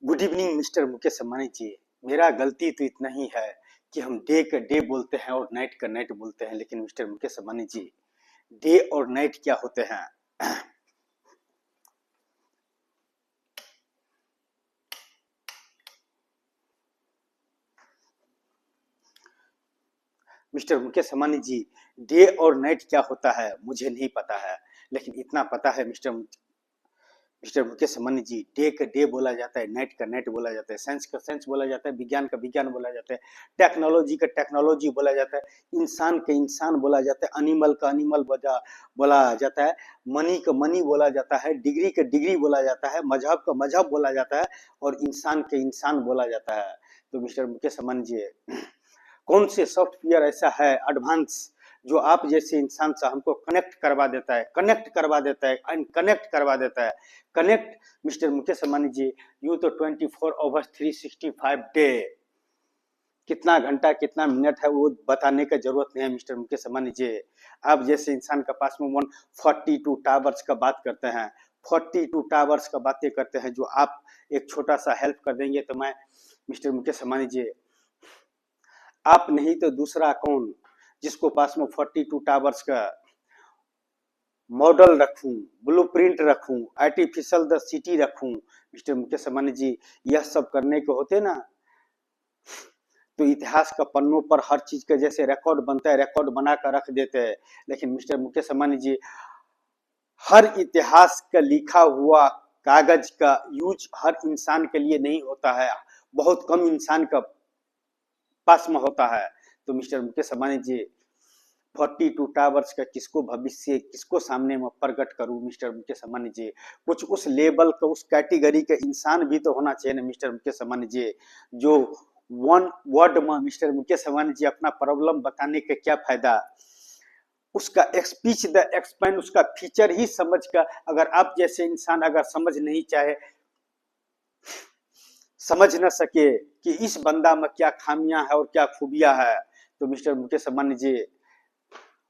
Good evening mister Mukesh Ambani ji. मेरा गलती तो इतना ही है कि हम डे का डे बोलते हैं और नाइट का नाइट बोलते हैं, लेकिन मिस्टर मुकेश अंबानी जी, डे और नाइट क्या होते हैं? मिस्टर मुकेश अंबानी जी, डे और नाइट क्या होता है मुझे नहीं पता है, लेकिन इतना पता है मिस्टर मुकेश अंबानी जी, डे का डे बोला जाता है, नाइट का नाइट बोला जाता है, साइंस का साइंस बोला जाता है, विज्ञान का विज्ञान बोला जाता है, टेक्नोलॉजी का टेक्नोलॉजी बोला जाता है, इंसान का इंसान बोला जाता है, एनिमल का एनिमल बोला जाता है, मनी का मनी बोला जाता है, डिग्री का डिग्री बोला जाता है, मजहब का मजहब बोला जाता है, और इंसान के इंसान बोला जाता है। तो मिस्टर मुकेश अंबानी जी, कौन से सॉफ्टवेयर ऐसा है एडवांस जो आप जैसे इंसान से हमको कनेक्ट करवा देता है, कनेक्ट करवा देता है, connect? Mister Mukesh Ambani ji, you तो 24 ओवर 365 डे, कितना घंटा कितना मिनट है वो बताने का जरूरत नहीं है मिस्टर मुकेश अंबानी जी। आप जैसे इंसान के पास में 142 टावर्स का बात करते हैं, 42 टावर्स का बातें करते हैं, जो आप एक छोटा सा हेल्प कर देंगे तो मैं, मिस्टर मुकेश अंबानी जी, आप नहीं तो दूसरा कौन जिसको पास में 42 टावर्स का मॉडल रखूं, ब्लूप्रिंट रखूं, आर्टिफिशियल द सिटी रखूं? मिस्टर मुकेश अंबानी जी, यह सब करने के होते ना तो इतिहास का पन्नों पर हर चीज का जैसे रिकॉर्ड बनता है, रिकॉर्ड बना कर रख देते हैं। लेकिन मिस्टर मुकेश अंबानी जी, हर इतिहास का लिखा हुआ कागज का यूज हर इंसान के लिए नहीं होता है, बहुत कम इंसान का पास में होता है। तो मिस्टर मुकेश अंबानी जी, 42 टावर्स का किसको भविष्य, किसको सामने में प्रकट करूं? मिस्टर मुकेश अंबानी जी, कुछ उस लेवल का, उस कैटेगरी का इंसान भी तो होना चाहिए ना मिस्टर मुकेश अंबानी जी, जो वन वर्ड में मिस्टर मुकेश अंबानी जी अपना प्रॉब्लम बताने का क्या फायदा? उसका स्पीच द एक्सपेंड, उसका फीचर ही समझ कर, अगर आप जैसे इंसान अगर समझ नहीं चाहे, समझ न सके कि इस बंदा में क्या खामियां है और क्या खूबियां है, तो mister Mukesh Ambani ji,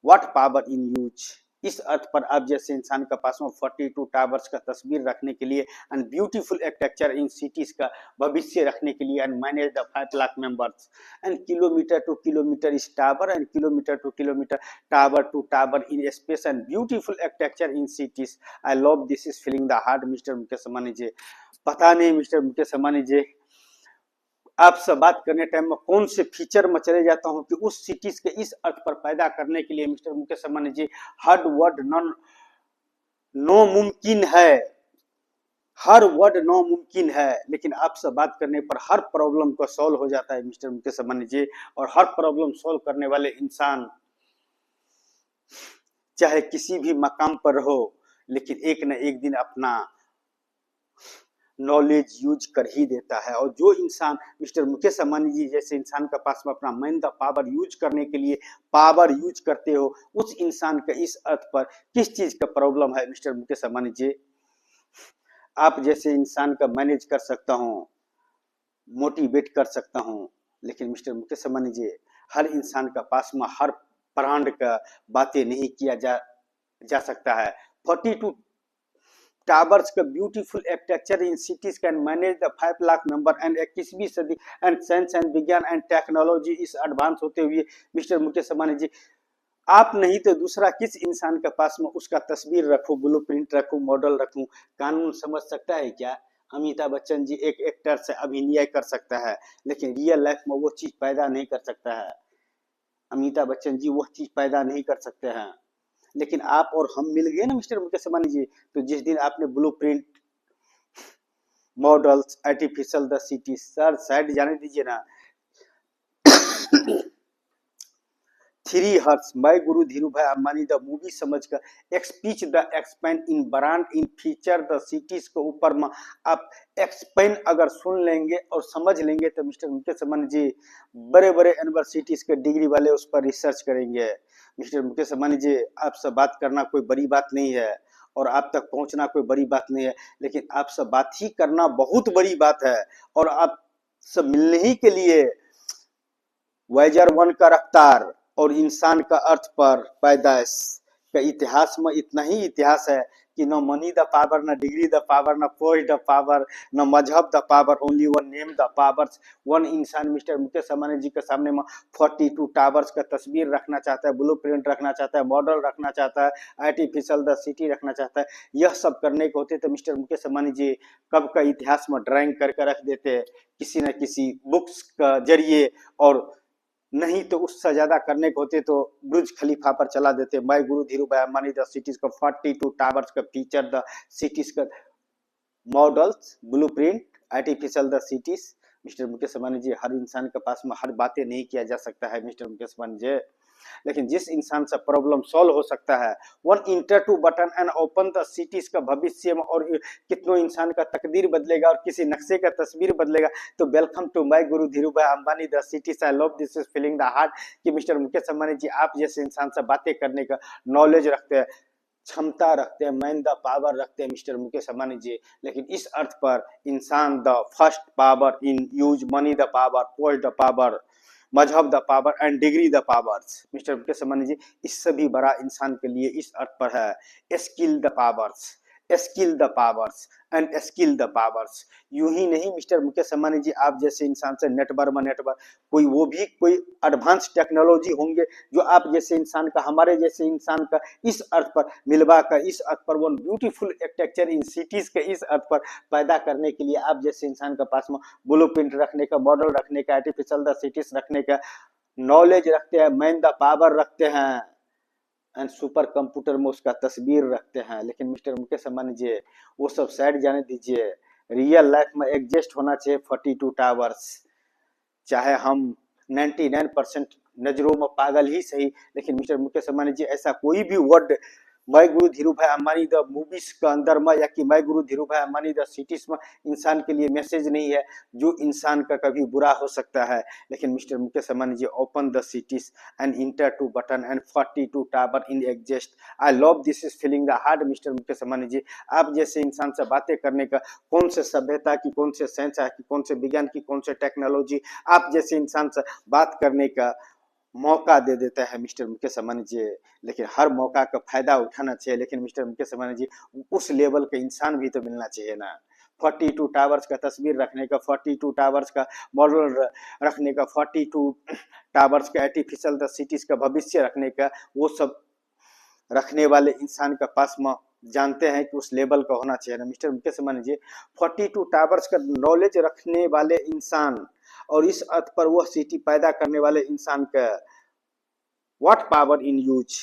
what power in use? इस अर्थ पर आप जैसे इंसान का पास में 42 टावर्स का तस्वीर रखने के लिए and beautiful architecture in cities का भविष्य रखने के लिए and manage the 5 lakh members and kilometre to kilometre इस tower and kilometre to kilometre tower in space and beautiful architecture in cities. I love this is feeling the heart. Mister Mukesh Ambani ji, पता नहीं mister Mukesh Ambani जी, आपसे बात करने टाइम में कौन से feature में चले जाता हूं कि उस सिटीज के इस अर्थ पर पैदा करने के लिए मिस्टर मुकेश अंबानी जी, हर वर्ड नॉन नो मुमकिन है, हर वर्ड नो मुमकिन है, लेकिन आपसे बात करने पर हर प्रॉब्लम को सॉल्व हो जाता है मिस्टर मुकेश अंबानी जी। और हर प्रॉब्लम सॉल्व करने वाले इंसान चाहे किसी भी मकाम पर हो, लेकिन एक न एक दिन अपना नॉलेज यूज कर ही देता है। और जो इंसान मिस्टर मुकेश अंबानी जी जैसे इंसान के पास में अपना माइंड द पावर यूज करने के लिए पावर यूज करते हो, उस इंसान का इस अर्थ पर किस चीज का प्रॉब्लम है मिस्टर मुकेश अंबानी जी? आप जैसे इंसान का मैनेज कर सकता हूँ, मोटिवेट कर सकता हूँ, लेकिन मिस्टर मुकेश अंबानी जी, हर इंसान का पास में हर ब्रांड का बातें नहीं किया जा सकता है। 42 टावर्स का beautiful architecture in cities can manage the 5 lakh member and 21वीं सदी एंड साइंस एंड विज्ञान एंड टेक्नोलॉजी इस एडवांस होते हुए मिस्टर मुकेश अंबानी जी, आप नहीं तो दूसरा किस इंसान के पास में उसका तस्वीर रखूं, ब्लूप्रिंट रखूं, मॉडल रखूं? कानून समझ सकता है क्या? अमिताभ बच्चन जी एक एक्टर से अभिनय कर सकता है, लेकिन रियल लाइफ में वो चीज पैदा नहीं कर सकता है। अमिताभ बच्चन जी वो चीज पैदा नहीं कर सकते हैं, लेकिन आप और हम मिल गए ना मिस्टर मुकेश अंबानी जी। तो जिस दिन आपने blueprint, models, artificial the city, sir side जाने दीजिए ना। 3 हर्ट्स मैं गुरु धीरू भाई अंबानी द मूवी समझकर एक्सपीच the expand in brand in feature the cities के ऊपर में आप एक्सपेंड अगर सुन लेंगे और समझ लेंगे तो मिस्टर मुकेश अंबानी जी, बड़े बड़े यूनिवर्सिटीज के डिग्री वाले उस पर रिसर्च करेंगे। मिस्टर मुकेश अंबानी जी, आपसे बात करना कोई बड़ी बात नहीं है और आप तक पहुंचना कोई बड़ी बात नहीं है, लेकिन आपसे बात ही करना बहुत बड़ी बात है। और आप सब मिलने ही के लिए वॉयेजर 1 का रफ्तार और इंसान का अर्थ पर पैदाइश का इतिहास में इतना ही इतिहास है कि no money the power, no degree the power, no post the power, no मजहब the power, only one name the powers। One इंसान मिस्टर मुकेश अंबानी जी के सामने में 42 टावर्स का तस्वीर रखना चाहता है, ब्लूप्रिंट रखना चाहता है, मॉडल रखना चाहता है, आर्टिफिशियल द सिटी रखना चाहता है। यह सब करने को होते तो मिस्टर मुकेश अंबानी जी कब का इतिहास में ड्राइंग करके रख देते किसी न किसी बुक्स का जरिए, और नहीं तो उससे ज्यादा करने को होते तो बुर्ज खलीफा पर चला देते। My Guru Dhirubhai Ambani the cities का 42 टावर्स का फीचर, द सिटीज का models, blueprint, artificial the cities. Mister Mukesh Ambani ji, हर इंसान के पास में हर बातें नहीं किया जा सकता है मिस्टर मुकेश अंबानी जी, लेकिन जिस इंसान से प्रॉब्लम सॉल्व हो सकता है, one enter to button and open the cities का भविष्य में और कितनों इंसान का तकदीर बदलेगा और किसी नक्शे का तस्वीर बदलेगा। तो welcome to my Guru Dhirubhai Ambani the cities, I love this is feeling the heart. कि मिस्टर मुकेश अंबानी जी आप जैसे इंसान से बातें करने का नॉलेज रखते हैं, क्षमता रखते हैं, मैन द पावर रखते हैं मिस्टर मुकेश अंबानी जी, लेकिन इस अर्थ पर इंसान the first power in use, money the power, post the power, मजहब the power and degree the powers. Mister Mukesh Ambani ji, इससे भी बड़ा इंसान के लिए इस अर्थ पर है skill the powers, skill the powers and skill the powers. यूं ही नहीं मिस्टर मुकेश अंबानी जी, आप जैसे इंसान से नेटवर्क कोई वो भी कोई एडवांस टेक्नोलॉजी होंगे जो आप जैसे इंसान का, हमारे जैसे इंसान का इस अर्थ पर मिलवा कर, इस अर्थ पर one beautiful architecture in cities के इस अर्थ पर पैदा करने के लिए आप जैसे इंसान के पास में ब्लूप्रिंट रखने का, मॉडल रखने का, आर्टिफिशियल द सिटीज रखने का नॉलेज रखते हैं, मैन द पावर रखते हैं एंड सुपर कंप्यूटर में उसका तस्वीर रखते हैं। लेकिन मिस्टर मुकेश अंबानी जी, वो सब साइड जाने दीजिए, रियल लाइफ में एग्जिस्ट होना चाहिए 42 टावर्स। चाहे हम 99% नजरों में पागल ही सही, लेकिन मिस्टर मुकेश अंबानी जी ऐसा कोई भी word my Guru Dhirubhai Ambani the movies का अंदर में या कि my Guru Dhirubhai Ambani the cities में इंसान के लिए मैसेज नहीं है जो इंसान का कभी बुरा हो सकता है। लेकिन mister Mukesh Ambani ji, open the cities and enter to button and 42 tower in exist, I love this is feeling the heart. Mister Mukesh Ambani ji, आप जैसे इंसान से बातें करने का, कौन से सभ्यता की, कौन से साइंस की, कौन से विज्ञान की, कौन से टेक्नोलॉजी, आप जैसे इंसान से बात करने का मौका दे देता है मिस्टर मुकेश अंबानी जी। लेकिन हर मौका का फायदा उठाना चाहिए, लेकिन मिस्टर मुकेश अंबानी जी उस लेवल का इंसान भी तो मिलना चाहिए ना। 42 टावर्स का तस्वीर रखने का, 42 टावर्स का मॉडल रखने का, 42 टावर्स का आर्टिफिशियल द सिटीज का भविष्य रखने का, वो सब रखने वाले इंसान का पास में जानते हैं कि उस लेवल का होना चाहिए ना मिस्टर मुकेश अंबानी जी। 42 टावर्स का नॉलेज रखने वाले इंसान और इस अर्थ पर वह सिटी पैदा करने वाले इंसान का what power in use,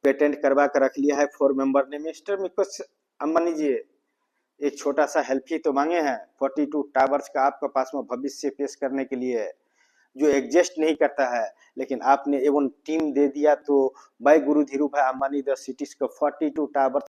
patent करवा कर रख लिया है 4 मेंबर ने। मिस्टर मुकेश अंबानी जी, एक छोटा सा हेल्प ही तो मांगे हैं 42 टावर्स का आपके पास में भविष्य पेश करने के लिए जो एग्जिस्ट नहीं करता है, लेकिन आपने एवं टीम दे दिया तो bye Guru Dhirubhai Ambani the cities का 42 टावर्स